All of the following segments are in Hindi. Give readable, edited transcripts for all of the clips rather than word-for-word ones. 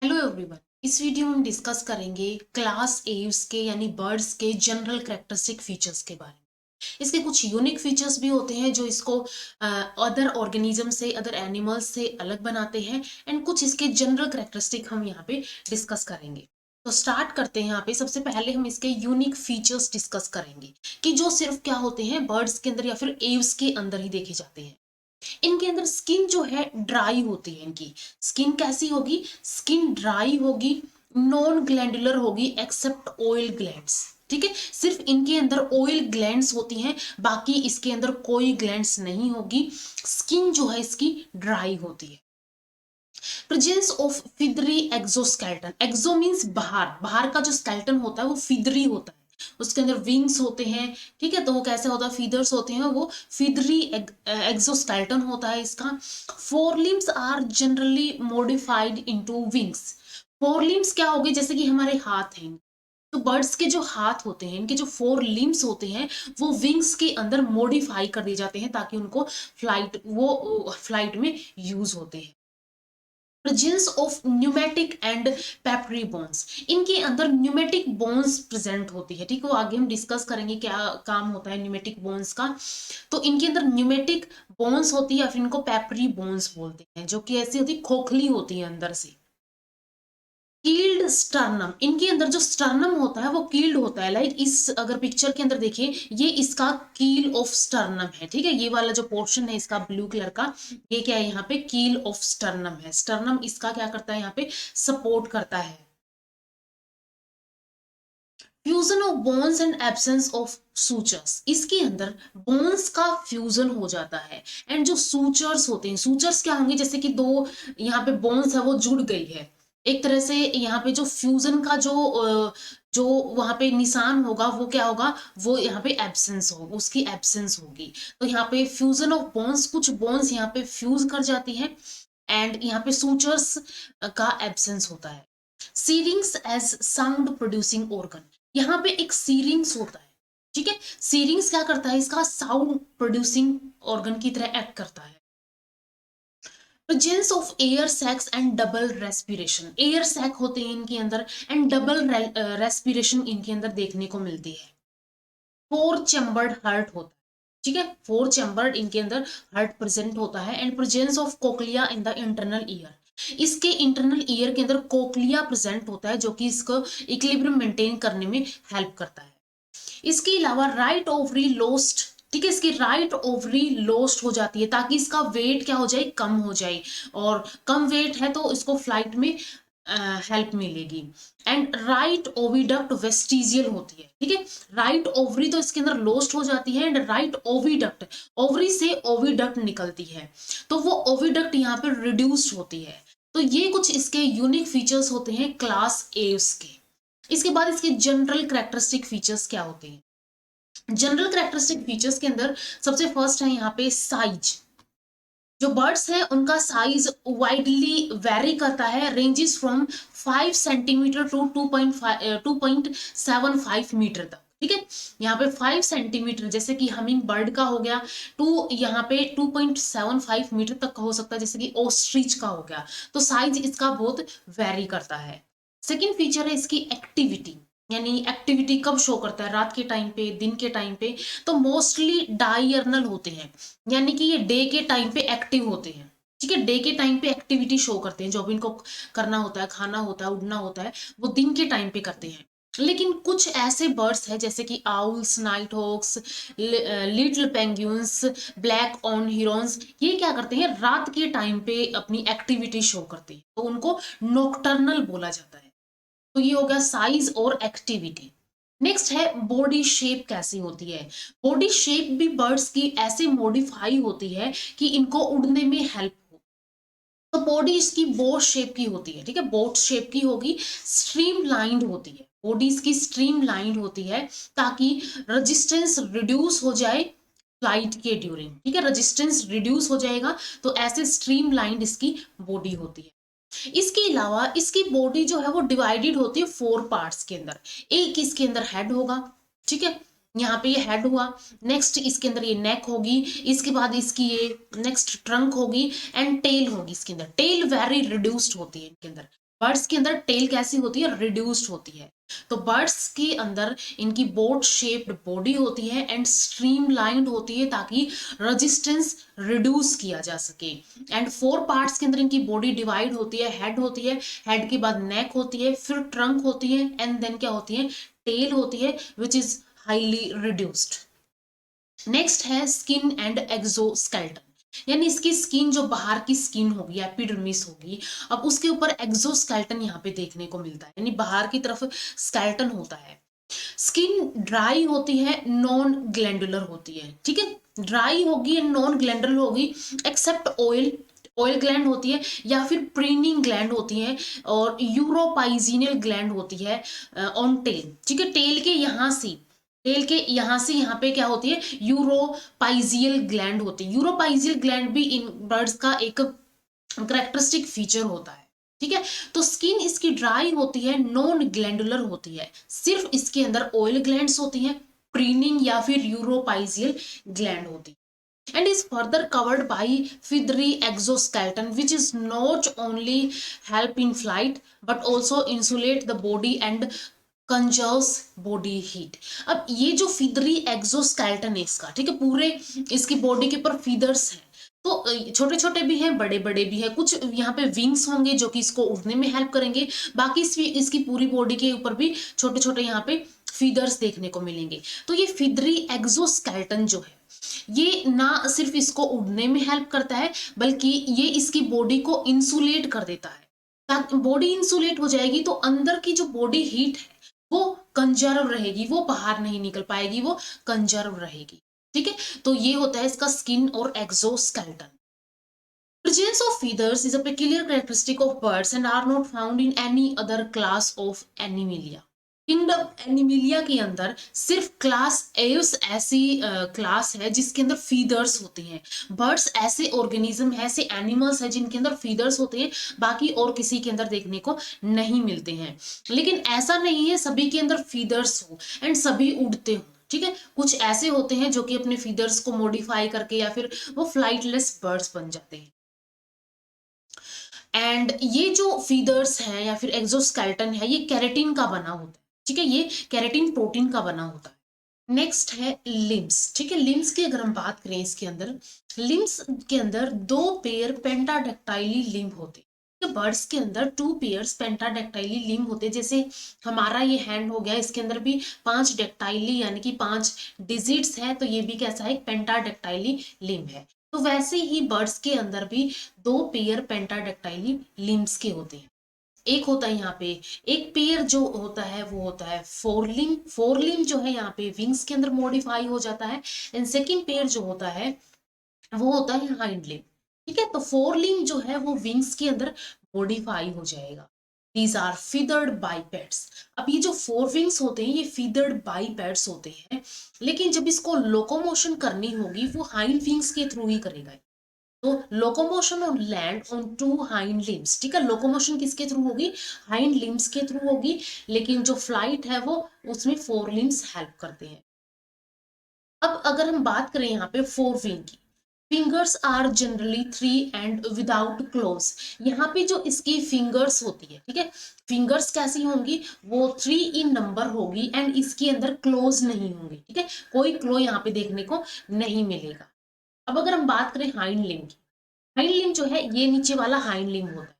Hello everyone. इस वीडियो में हम डिस्कस करेंगे क्लास एव्स के यानी बर्ड्स के जनरल कैरेक्टरिस्टिक फीचर्स के बारे में। इसके कुछ यूनिक फीचर्स भी होते हैं जो इसको अदर ऑर्गेनिज्म से, अदर एनिमल्स से अलग बनाते हैं, एंड कुछ इसके जनरल कैरेक्टरिस्टिक हम यहाँ पे डिस्कस करेंगे। तो स्टार्ट करते हैं। यहाँ पे सबसे पहले हम इसके यूनिक फीचर्स डिस्कस करेंगे कि जो सिर्फ क्या होते हैं बर्ड्स के अंदर या फिर एव्स के अंदर ही देखे जाते हैं। इनके अंदर स्किन जो है ड्राई होती है। इनकी स्किन कैसी होगी? स्किन ड्राई होगी, नॉन ग्लैंडुलर होगी एक्सेप्ट ऑयल ग्लैंड्स। ठीक है, सिर्फ इनके अंदर ऑयल ग्लैंड्स होती हैं, बाकी इसके अंदर कोई ग्लैंड्स नहीं होगी। स्किन जो है इसकी ड्राई होती है। Presence of feathery exoskeleton. Exo means बाहर, बाहर का जो स्केलेटन होता है वो फिदरी होता है, उसके अंदर विंग्स होते हैं। ठीक है, तो वो कैसे होता है? फीदर्स होते हैं, वो फिदरी एक्सोस्केलेटन होता है इसका। Forelimbs are generally modified into wings. Forelimbs क्या होगे? जैसे कि हमारे हाथ हैं, तो बर्ड्स के जो हाथ होते हैं, इनके जो फोर लिम्स होते हैं वो विंग्स के अंदर मॉडिफाई कर दिए जाते हैं ताकि उनको फ्लाइट में यूज होते हैं। Presence of pneumatic and peppery bones. इनके अंदर न्यूमेटिक बोन्स प्रेजेंट होती है। ठीक है, वो आगे हम डिस्कस करेंगे क्या काम होता है न्यूमेटिक बोन्स का। तो इनके अंदर न्यूमेटिक बोन्स होती है या फिर इनको पेपरी बोन्स बोलते हैं, जो कि ऐसी होती, खोखली होती है अंदर से। Keeled sternum. इनके अंदर जो स्टर्नम होता है वो कील्ड होता है। लाइक इस अगर पिक्चर के अंदर देखिए, ये इसका कील ऑफ स्टर्नम है। ठीक है, ये वाला जो पोर्शन है इसका ब्लू कलर का, ये क्या है? यहाँ पे कील ऑफ स्टर्नम है। स्टर्नम इसका क्या करता है? यहाँ पे सपोर्ट करता है। Fusion of bones and absence of sutures. इसके अंदर बोन्स का फ्यूजन हो जाता है, एंड जो सूचर्स होते हैं, सूचर्स क्या होंगे? जैसे कि दो यहाँ पे बोन्स है वो जुड़ गई है एक तरह से। यहाँ पे जो फ्यूजन का जो वहां पे निशान होगा वो क्या होगा? वो यहाँ पे एब्सेंस होगा, उसकी एब्सेंस होगी। तो यहाँ पे फ्यूजन ऑफ बोन्स, कुछ बोन्स यहाँ पे फ्यूज कर जाती है, एंड यहाँ पे सूचर्स का एब्सेंस होता है। Syrinx as sound producing organ. यहाँ पे एक सीरिंग्स होता है। ठीक है, सीरिंग्स क्या करता है? इसका साउंड प्रोड्यूसिंग ऑर्गन की तरह एक्ट करता है। Presence of air sacs and double respiration. Air sac होते हैं इनके अंदर, एंड डबल रेस्पिरेशन इनके अंदर देखने को मिलती है। फोर चैम्बर्ड हार्ट होता है। ठीक है, फोर चैम्बर्ड इनके अंदर हार्ट प्रेजेंट होता है, and presence of cochlea in the internal ear. इसके इंटरनल ईयर के अंदर कोक्लिया प्रेजेंट होता है, जो कि इसको इक्विलिब्रियम मेंटेन करने में हेल्प करता है। इसके अलावा राइट ओवरी लोस्ट। ठीक है, इसकी राइट ओवरी लोस्ट हो जाती है ताकि इसका वेट क्या हो जाए? कम हो जाए, और कम वेट है तो इसको फ्लाइट में हेल्प मिलेगी। एंड राइट ओविडक्ट वेस्टिजियल होती है। ठीक है, राइट ओवरी तो इसके अंदर लोस्ट हो जाती है, एंड राइट ओविडक्ट, ओवरी से ओविडक्ट निकलती है, तो वो ओविडक्ट यहाँ पे रिड्यूस्ड होती है। तो ये कुछ इसके यूनिक फीचर्स होते हैं क्लास एव्स के। इसके बाद इसके जनरल कैरेक्टरिस्टिक फीचर्स क्या होते हैं? जनरल कैरेक्टरिस्टिक फीचर्स के अंदर सबसे फर्स्ट है यहाँ पे साइज। जो बर्ड्स है उनका साइज वाइडली वेरी करता है, ranges from 5 centimetre to 2.75 metre तक। ठीक है, यहाँ पे 5 सेंटीमीटर जैसे कि हमिंग बर्ड का हो गया, टू यहाँ पे 2.75 मीटर तक का हो सकता है जैसे कि ऑस्ट्रिच का हो गया। तो साइज इसका बहुत वेरी करता है। सेकेंड फीचर है इसकी एक्टिविटी, यानी एक्टिविटी कब शो करता है? रात के टाइम पे, दिन के टाइम पे। तो मोस्टली डायर्नल होते हैं, यानी कि ये डे के टाइम पे एक्टिव होते हैं। ठीक है, डे के टाइम पे एक्टिविटी शो करते हैं, जो भी इनको करना होता है, खाना होता है, उड़ना होता है, वो दिन के टाइम पे करते हैं। लेकिन कुछ ऐसे बर्ड्स हैं जैसे कि owls, nighthawks, little penguins, black on herons, ये क्या करते हैं? रात के टाइम पे अपनी एक्टिविटी शो करते हैं, तो उनको नॉकटर्नल बोला जाता है। तो ये हो गया साइज और एक्टिविटी। नेक्स्ट है बॉडी शेप कैसी होती है? बॉडी शेप भी बर्ड्स की ऐसे मॉडिफाई होती है कि इनको उड़ने में हेल्प हो। तो बॉडी इसकी बोट शेप की होती है। ठीक है, बोट शेप की होगी, स्ट्रीम लाइंड होती है, बॉडी इसकी स्ट्रीम लाइंड होती है ताकि रेजिस्टेंस रिड्यूस हो जाए फ्लाइट के ड्यूरिंग। ठीक है, रेजिस्टेंस रिड्यूस हो जाएगा, तो ऐसे स्ट्रीम लाइंड इसकी बॉडी होती है। इसके अलावा इसकी बॉडी जो है वो डिवाइडेड होती है 4 पार्ट्स के अंदर। एक इसके अंदर हेड होगा। ठीक है, यहाँ पे ये हेड हुआ, नेक्स्ट इसके अंदर ये नेक होगी, इसके बाद इसकी ये नेक्स्ट ट्रंक होगी, एंड टेल होगी। इसके अंदर टेल वेरी रिड्यूस्ड होती है इनके अंदर, बर्ड्स के अंदर टेल कैसी होती है, रिड्यूस्ड होती है। तो बर्ड्स के अंदर इनकी बोट शेप्ड बॉडी होती है एंड स्ट्रीमलाइंड होती है ताकि रेजिस्टेंस रिड्यूस किया जा सके। एंड 4 पार्ट्स के अंदर इनकी बॉडी डिवाइड होती है, हेड होती है, हेड के बाद नेक होती है, फिर ट्रंक होती है एंड देन क्या होती है, टेल होती है which is highly reduced. Next है स्किन एंड एक्सोस्केलेटन, यानी इसकी स्किन जो बाहर की स्किन होगी, एपिडर्मिस होगी, अब उसके ऊपर एक्सोस्केलेटन यहाँ पे देखने को मिलता है, यानी बाहर की तरफ स्केलेटन होता है। स्किन ड्राई होती है, नॉन ग्लैंडुलर होती है, ठीक है, ड्राई होगी एंड नॉन ग्लैंडुलर होगी एक्सेप्ट ऑयल, ऑयल ग्लैंड होती है या फिर प्रीनिंग ग्लैंड होती है और यूरोपाइजिनल ग्लैंड होती है ऑन टेल, ठीक है, टेल के यहाँ से, टेल के यहाँ से यहाँ पे क्या होती है, यूरोपाइजियल ग्लैंड होती है। यूरोपाइजियल ग्लैंड भी इन बर्ड्स का एक करेक्टरिस्टिक फीचर होता है, ठीक है। तो स्किन इसकी ड्राई होती है, नॉन ग्लैंडुलर होती है, सिर्फ इसके अंदर ऑयल ग्लैंड्स होती हैं, प्रीनिंग या फिर यूरोपाइजियल ग्लैंड होती है। And is further covered by feathery exoskeleton which is not only help in flight but also insulate the body and conserves body heat. अब ये जो फीदरी एक्सोस्केलेटन है इसका, ठीक है, पूरे इसकी बॉडी के ऊपर फीदर्स हैं, तो छोटे छोटे भी हैं, बड़े बड़े भी हैं, कुछ यहाँ पे विंग्स होंगे जो कि इसको उड़ने में हेल्प करेंगे, बाकी इसकी पूरी बॉडी के ऊपर भी छोटे छोटे यहाँ पे फीदर्स देखने को मिलेंगे। तो ये फीदरी एक्सोस्केलेटन जो है ये ना सिर्फ इसको उड़ने में हेल्प करता है बल्कि ये इसकी बॉडी को इंसुलेट कर देता है। ताकि बॉडी इंसुलेट हो जाएगी तो अंदर की जो बॉडी हीट है वो कंजर्व रहेगी, वो बाहर नहीं निकल पाएगी, वो कंजर्व रहेगी, ठीक है। तो ये होता है इसका स्किन और exoskeleton. Presence of feathers is a peculiar characteristic of birds and are not found in any other class of Animalia. Kingdom Animalia के अंदर सिर्फ क्लास एव्स ऐसी क्लास है जिसके अंदर फीदर्स होते हैं। बर्ड्स ऐसे ऑर्गेनिज्म है, ऐसे एनिमल्स है जिनके अंदर फीदर्स होते हैं, बाकी और किसी के अंदर देखने को नहीं मिलते हैं। लेकिन ऐसा नहीं है सभी के अंदर फीदर्स हो एंड सभी उड़ते हो, ठीक है, कुछ ऐसे होते हैं जो कि अपने फीदर्स को मॉडिफाई करके या फिर वो फ्लाइटलेस बर्ड्स बन जाते हैं। एंड ये जो फीदर्स हैं या फिर एक्सोस्केलेटन है ये केराटिन का बना होता है, ठीक है, ये केराटिन प्रोटीन का बना होता है। नेक्स्ट है लिम्स, ठीक है, लिम्स की अगर हम बात करें इसके अंदर, लिम्स के अंदर 2 पेयर पेंटाडेक्टाइली लिम्ब होते हैं। बर्ड्स के अंदर 2 पेयर्स पेंटाडेक्टाइली लिम्ब होते हैं, जैसे हमारा ये हैंड हो गया, इसके अंदर भी 5 डेक्टाइली यानी कि 5 डिजिट्स है, तो ये भी कैसा है, पेंटाडेक्टाइली लिम्ब है। तो वैसे ही बर्ड्स के अंदर भी 2 पेयर पेंटाडेक्टाइली लिम्स के होते हैं। एक होता है यहाँ पे, एक पेयर जो होता है वो होता है फोरलिम, फोरलिम जो है यहाँ पे विंग्स के अंदर मॉडिफाई हो जाता है एंड सेकंड पेयर जो होता है वो होता है हाइंड लिम, ठीक है। तो फोरलिम जो है वो विंग्स के अंदर मॉडिफाई हो जाएगा। These are feathered bipeds. अब ये जो 4 विंग्स होते हैं ये फीदर्ड बाइपेड्स होते हैं, लेकिन जब इसको लोकोमोशन करनी होगी वो हाइंड विंग्स के थ्रू ही करेगा। तो locomotion on land on 2 hind limbs, ठीक है, लोकोमोशन किसके थ्रू होगी, हाइंड लिम्स के थ्रू होगी, लेकिन जो फ्लाइट है वो उसमें 4 लिम्स हेल्प करते हैं। अब अगर हम बात करें यहाँ पे 4 विंग की, fingers are generally 3 and without claws. यहाँ पे जो इसकी फिंगर्स होती है, ठीक है, फिंगर्स कैसी होंगी, वो 3 इन नंबर होगी एंड इसके अंदर क्लोज नहीं होंगी, ठीक है, कोई क्लो यहाँ पे देखने को नहीं मिलेगा। अब अगर हम बात करें हाइंड लिम्ब की, हाइंड लिम्ब जो है ये नीचे वाला हाइंड लिम्ब होता है।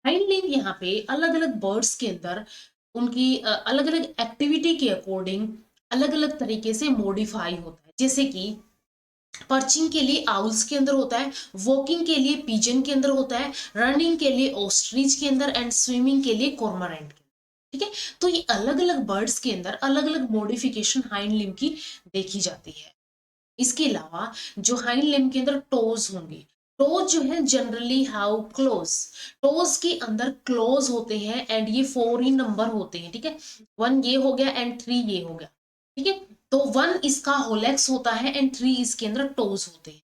हाइंड लिम्ब यहाँ पे अलग अलग बर्ड्स के अंदर उनकी अलग अलग एक्टिविटी के अकॉर्डिंग अलग अलग तरीके से मॉडिफाई होता है। जैसे कि पर्चिंग के लिए आउल्स के अंदर होता है, वॉकिंग के लिए पिजन के अंदर होता है, रनिंग के लिए ऑस्ट्रिच के अंदर एंड स्विमिंग के लिए कॉर्मोरेंट के अंदर, ठीक है। तो ये अलग अलग बर्ड्स के अंदर अलग अलग मॉडिफिकेशन हाइंड लिम्ब की देखी जाती है। इसके अलावा जो हाइंड लिम्ब के अंदर टोज होंगे, टोज जो है जनरली हाउ क्लोज, टोज के अंदर क्लोज होते हैं एंड ये 4 ही नंबर होते हैं, ठीक है, 1 ये हो गया एंड 3 ये हो गया, ठीक है। तो 1 इसका होलेक्स होता है एंड 3 इसके अंदर टोज होते हैं।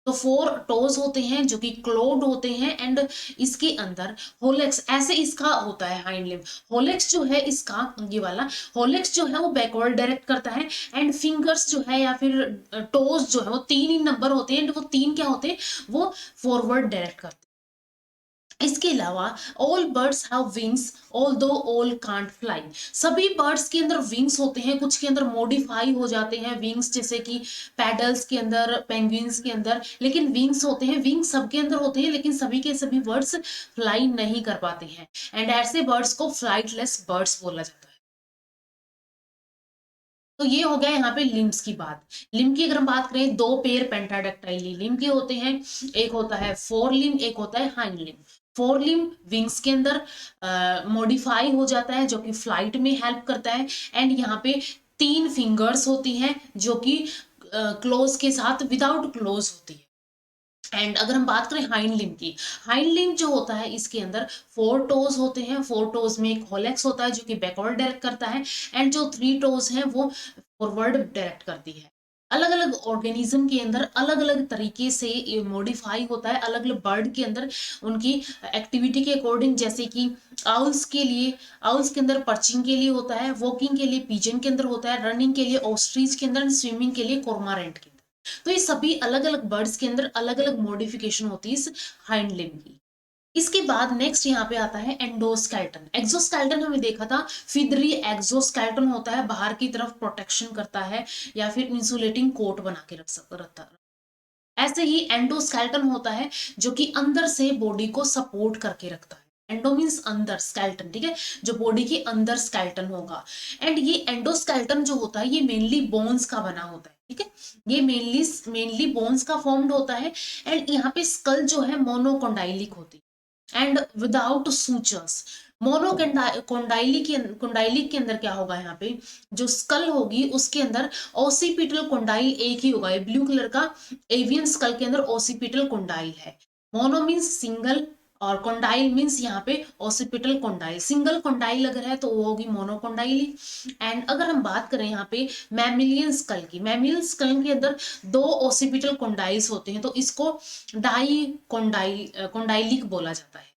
तो 4 टोज होते हैं जो कि क्लोड होते हैं एंड इसके अंदर होलेक्स, ऐसे इसका होता है हाइंड लिम्ब। होलेक्स जो है इसका, ये वाला होलेक्स जो है वो बैकवर्ड डायरेक्ट करता है एंड फिंगर्स जो है या फिर टोज जो है वो 3 ही नंबर होते हैं एंड वो 3 क्या होते हैं, वो फॉरवर्ड डायरेक्ट करते हैं। इसके अलावा all birds have wings although all can't fly. सभी बर्ड्स के अंदर विंग्स होते हैं, कुछ के अंदर मॉडिफाई हो जाते हैं विंग्स, जैसे कि पैडल्स के अंदर, पेंगुइन्स के अंदर, लेकिन विंग्स होते हैं, विंग्स सबके अंदर होते हैं, लेकिन सभी के सभी बर्ड्स फ्लाई नहीं कर पाते हैं, एंड ऐसे बर्ड्स को फ्लाइटलेस बर्ड्स बोला जाता है। तो ये हो गया यहाँ पे लिम्स की बात। लिम्ब की अगर हम बात करें, दो पेयर पेंटाडेक्टाइली लिम्ब के होते हैं, एक होता है फोर लिम्ब, एक होता है hind limb. Four limb wings के अंदर मॉडिफाई हो जाता है, जो कि फ्लाइट में हेल्प करता है, एंड यहाँ पे 3 फिंगर्स होती हैं जो कि क्लोज के साथ विदाउट क्लोज होती है। एंड अगर हम बात करें हाइंड लिम्ब की, हाइंड लिम्ब जो होता है इसके अंदर 4 टोज होते हैं, 4 टोज में एक होलेक्स होता है जो कि बैकवर्ड डायरेक्ट करता है, एंड जो 3 टोज हैं वो फॉरवर्ड डायरेक्ट करती है। अलग अलग ऑर्गेनिज्म के अंदर अलग अलग तरीके से मॉडिफाई होता है, अलग अलग बर्ड के अंदर उनकी एक्टिविटी के अकॉर्डिंग, जैसे कि आउल्स के लिए, आउल्स के अंदर पर्चिंग के लिए होता है, वॉकिंग के लिए पिजन के अंदर होता है, रनिंग के लिए ऑस्ट्रिच के अंदर, स्विमिंग के लिए कॉर्मोरेंट के अंदर। तो ये सभी अलग अलग बर्ड्स के अंदर अलग अलग मॉडिफिकेशन होती है इस हाइंड लिम्ब की। इसके बाद नेक्स्ट यहाँ पे आता है एंडोस्केलेटन। एक्सोस्केलेटन हमें देखा था, फिदरी एक्सोस्केलेटन होता है, बाहर की तरफ प्रोटेक्शन करता है या फिर इंसुलेटिंग कोट बना के रखता है। ऐसे ही एंडोस्केलेटन होता है जो कि अंदर से बॉडी को सपोर्ट करके रखता है। एंडो मीन्स अंदर, स्केलेटन, ठीक है, जो बॉडी के अंदर स्केलेटन होगा। एंड ये एंडोस्केलेटन जो होता है ये मेनली बोन्स का बना होता है, ठीक है, ये मेनली बोन्स का फॉर्म्ड होता है। एंड यहाँ पे स्कल जो है मोनोकोंडाइलिक होती है एंड विदाउट सूचर्स। मोनोकोंडाइलिक के अंदर क्या होगा, यहाँ पे जो स्कल होगी उसके अंदर ओसिपिटल कोंडाइल एक ही होगा, ब्लू कलर का एवियन स्कल के अंदर ओसिपिटल कोंडाइल है। मोनो मीन्स सिंगल और कोंडाइल मीन्स यहाँ पे ओसिपिटल कोंडाइल। सिंगल कोंडाइल अगर है तो वो होगी मोनोकोंडाइल। एंड अगर हम बात करें यहाँ पे मैमिलियन स्कल की, मैमिलियन स्कल के अंदर 2 ओसिपिटल कोंडाइल्स होते हैं, तो इसको डाई कोंडाइलिक बोला जाता है।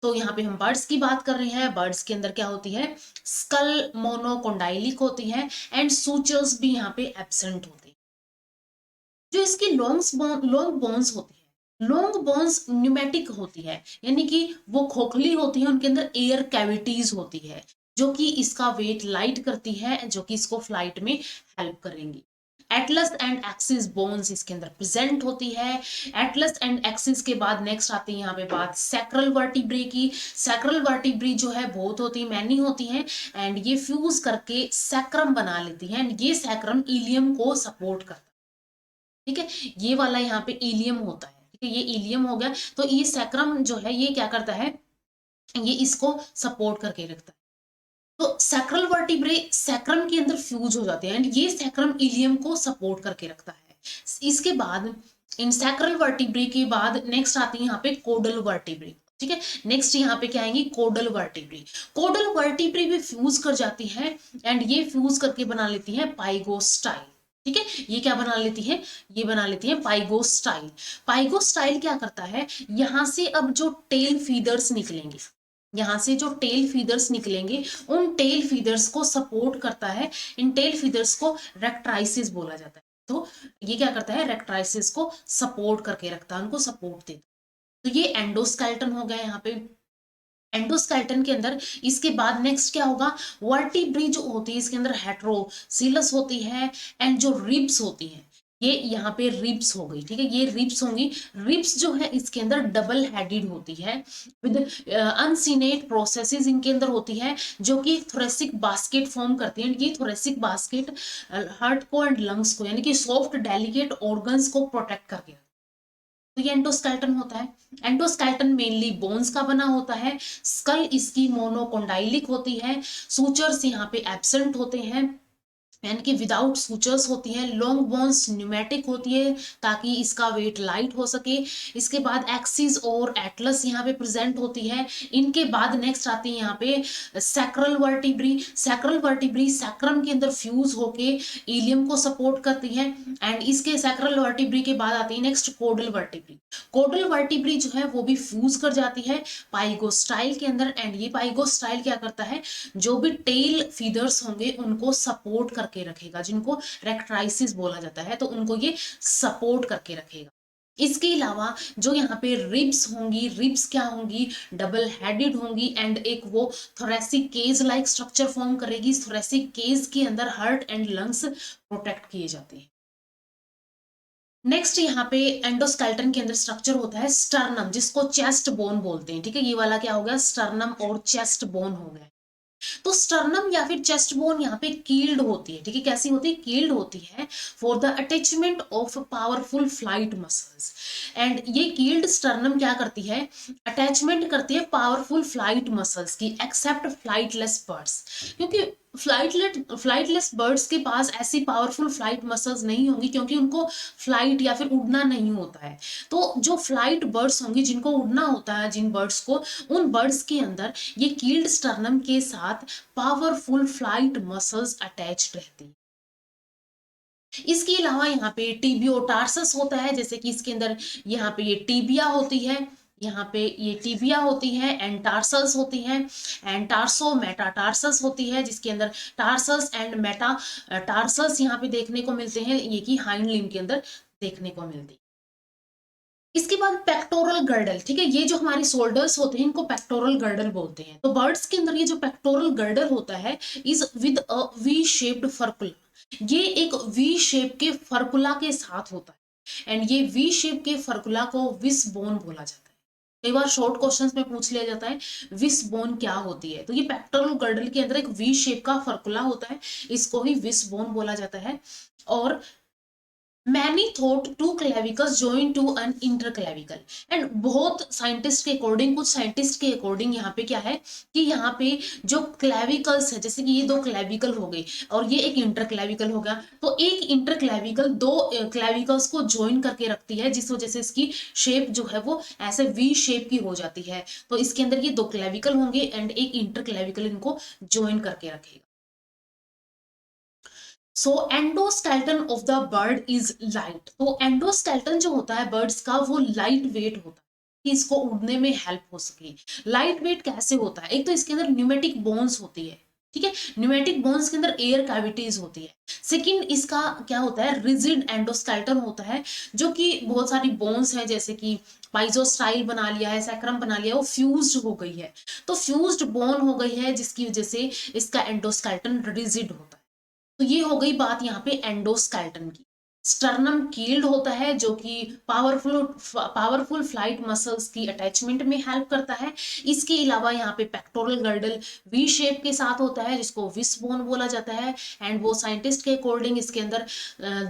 तो यहाँ पे हम बर्ड्स की बात कर रहे हैं, बर्ड्स के अंदर क्या होती है, स्कल मोनोकोंडाइलिक होती है, एंड सूचर्स भी यहाँ पे एब्सेंट होते हैं। जो इसकी लॉन्ग बोन्स होती है, लॉन्ग बोन्स न्यूमेटिक होती है, यानी कि वो खोखली होती है, उनके अंदर एयर कैविटीज होती है जो कि इसका वेट लाइट करती है, जो कि इसको फ्लाइट में हेल्प करेंगी। एटलस एंड एक्सिस बोन्स इसके अंदर प्रेजेंट होती है। एटलस एंड एक्सिस के बाद नेक्स्ट आती है यहाँ पे बात सैक्रल वर्टिब्रे की। सैक्रल वर्टिब्रे जो है बहुत होती, मैनी होती हैं, एंड ये फ्यूज करके सैक्रम बना लेती हैं, एंड ये सैक्रम इलियम को सपोर्ट करता है, ठीक है, ये वाला यहाँ पे इलियम होता है, ठीक है, ये इलियम हो गया। तो ये सैक्रम जो है ये क्या करता है, ये इसको सपोर्ट करके रखता है। तो सैक्रल वर्टिब्रे सैक्रम के अंदर फ्यूज हो जाते हैं, एंड ये सैक्रम इलियम को सपोर्ट करके रखता है। इसके बाद इन सैक्रल वर्टिब्रे के बाद नेक्स्ट आती है यहाँ पे कोडल वर्टिब्रे, ठीक है, नेक्स्ट यहाँ पे क्या आएंगी, कोडल वर्टिब्रे। कोडल वर्टिब्रे भी फ्यूज कर जाती है, एंड ये फ्यूज करके बना लेती है पाइगोस्टाइल, ठीक है, ये क्या बना लेती है, ये बना लेती है पाइगोस्टाइल। पाइगोस्टाइल क्या करता है, यहां से अब जो टेल फीदर्स निकलेंगे, यहाँ से जो टेल फीदर्स निकलेंगे उन टेल फीदर्स को सपोर्ट करता है, इन टेल फीदर्स को रेक्ट्राइसिस बोला जाता है। तो ये क्या करता है, रेक्ट्राइसिस को सपोर्ट करके रखता है, उनको सपोर्ट देता है। तो ये एंडोस्केलेटन हो गया यहाँ पे एंडोस्केलेटन के अंदर। इसके बाद नेक्स्ट क्या होगा, वर्टिब्रे जो होती है इसके अंदर हेट्रोसिलस होती है, एंड जो रिब्स होती है ये यहाँ पे रिब्स हो गई, ठीक है, ये रिब्स होंगी। रिब्स जो है इसके अंदर डबल हेडेड होती है विद अनसीनेट प्रोसेसेस इनके अंदर होती है, जो कि थोरेसिक बास्केट फॉर्म करती है। ये थोरेसिक बास्केट हार्ट को एंड लंग्स को, यानी कि सॉफ्ट डेलिकेट ऑर्गन्स को प्रोटेक्ट करके, तो ये एंडोस्केलेटन होता है। एंडोस्केलेटन मेनली बोन्स का बना होता है। स्कल इसकी मोनोकोंडाइलिक होती है, सूचर्स यहाँ पे एब्सेंट होते हैं, यानी कि विदाउट सूचर्स होती है। लॉन्ग बोन्स न्यूमेटिक होती है ताकि इसका वेट लाइट हो सके। इसके बाद एक्सिस और एटलस यहाँ पे प्रेजेंट होती है। इनके बाद नेक्स्ट आती है यहाँ पे sacral vertebrae. Sacral vertebrae sacrum के अंदर फ्यूज होके इलियम को सपोर्ट करती है, एंड इसके सैक्रल वर्टिब्री के बाद आती है नेक्स्ट कोडल वर्टिब्री। कोडल वर्टिब्री जो है वो भी फ्यूज कर जाती है पाइगोस्टाइल के अंदर, एंड ये पाइगोस्टाइल क्या करता है, जो भी टेल फीदर्स होंगे उनको सपोर्ट करके रखेगा, जिनको रेक्ट्राइसिस बोला जाता है, तो उनको ये सपोर्ट करके रखेगा। इसके अलावा जो यहाँ पे रिब्स होंगी, रिब्स क्या होंगी, डबल हेडेड होंगी एंड एक वो thoracic cage like structure form करेगी। थोरेसिक केज के अंदर हार्ट एंड लंग्स प्रोटेक्ट किए जाते हैं। नेक्स्ट यहाँ पे एंडोस्केलेटन के अंदर स्ट्रक्चर होता है स्टर्नम, जिसको चेस्ट बोन बोलते हैं। ठीक है, ये वाला क्या हो गया, स्टर्नम और चेस्ट बोन हो गया। तो स्टर्नम या फिर चेस्ट बोन यहाँ पे कील्ड होती है। ठीक है, कैसी होती है, कील्ड होती है for the attachment of powerful flight muscles. And ये कील्ड स्टर्नम क्या करती है, अटैचमेंट करती है पावरफुल फ्लाइट मसल्स की, एक्सेप्ट फ्लाइटलेस बर्ड्स। क्योंकि फ्लाइटलेस बर्ड्स के पास ऐसी पावरफुल फ्लाइट मसल्स नहीं होंगी, क्योंकि उनको फ्लाइट या फिर उड़ना नहीं होता है। तो जो फ्लाइट बर्ड्स होंगी, जिनको उड़ना होता है, जिन बर्ड्स को, उन बर्ड्स के अंदर ये कील्ड स्टर्नम के साथ पावरफुल फ्लाइट मसल्स अटैच्ड रहती है। इसके अलावा यहाँ पे टीबियोटार्सस होता है, जैसे कि इसके अंदर यहाँ पे ये टीबिया होती है, यहाँ पे ये टीबिया होती है एंड टार्सल्स होती हैं, एंड टार्सो मेटाटार्सस होती है, जिसके अंदर टार्सल्स एंड मेटा टार्सल्स यहाँ पे देखने को मिलते हैं, ये कि हाइंड लिम्ब के अंदर देखने को मिलती है। इसके बाद पेक्टोरल गर्डल। ठीक है, ये जो हमारे शोल्डर्स होते हैं, इनको पेक्टोरल गर्डल बोलते हैं। तो बर्ड्स के अंदर ये जो पेक्टोरल गर्डल होता है is with a V shaped furcula, ये एक वी शेप के फर्कुला के साथ होता है एंड ये वी शेप के फर्कुला को विस बोन बोला जाता है। कई बार शॉर्ट क्वेश्चंस में पूछ लिया जाता है विस बोन क्या होती है, तो ये पेक्टोरल गर्डल के अंदर एक वी शेप का फर्कुला होता है, इसको ही विस बोन बोला जाता है। और Many thought two clavicles joined to an interclavicle, and बहुत साइंटिस्ट के अकॉर्डिंग, कुछ साइंटिस्ट के अकॉर्डिंग यहाँ पे क्या है कि यहाँ पे जो क्लेविकल्स है, जैसे कि ये दो क्लेविकल हो गई और ये एक इंटरक्लेविकल हो गया, तो एक इंटरक्लेविकल दो क्लेविकल्स को ज्वाइन करके रखती है, जिस वजह से इसकी शेप जो है वो ऐसे वी शेप की हो जाती है। तो इसके अंदर ये दो क्लेविकल होंगे एंड एक इंटरक्लेविकल इनको ज्वाइन करके रखेगा। So endoskeleton of the bird is light. तो एंडोस्केलेटन जो होता है बर्ड्स का, वो लाइट वेट होता है कि इसको उड़ने में हेल्प हो सके। लाइट वेट कैसे होता है, एक तो इसके अंदर न्यूमेटिक बोन्स होती है। ठीक है, न्यूमेटिक बोन्स के अंदर एयर कैविटीज होती है। सेकंड, इसका क्या होता है, रिजिड एंडोस्केलेटन होता है, जो कि बहुत सारी बोन्स है, जैसे कि पाइजोस्टाइल बना लिया है, सैक्रम बना लिया, वो फ्यूज्ड हो गई है। तो फ्यूज्ड बोन हो गई है, जिसकी वजह से इसका एंडोस्केलेटन रिजिड होता है। तो ये हो गई बात यहाँ पे एंडोस्केलेटन की। स्टर्नम कील्ड होता है, जो कि पावरफुल फ्लाइट मसल्स की अटैचमेंट में हेल्प करता है। इसके अलावा यहाँ पे पेक्टोरल गर्डल वी शेप के साथ होता है, जिसको विस बोन बोला जाता है। एंड वो साइंटिस्ट के अकॉर्डिंग इसके अंदर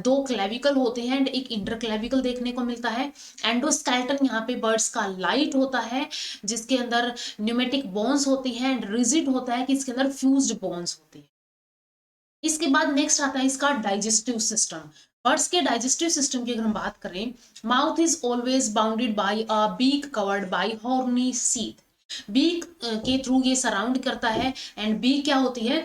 दो क्लेविकल होते हैं एंड एक इंटरक्लेविकल देखने को मिलता है। एंडोस्केलेटन यहाँ पे बर्ड्स का लाइट होता है, जिसके अंदर न्यूमेटिक बोन्स होती हैं, एंड रिजिड होता है कि इसके अंदर फ्यूज्ड बोन्स होती है। इसके बाद नेक्स्ट आता है इसका डाइजेस्टिव सिस्टम। बर्ड्स के डाइजेस्टिव सिस्टम की अगर हम बात करें, mouth is always bounded by a beak covered by horny sheath. Beak के थ्रू ये सराउंड करता है एंड बीक क्या होती है,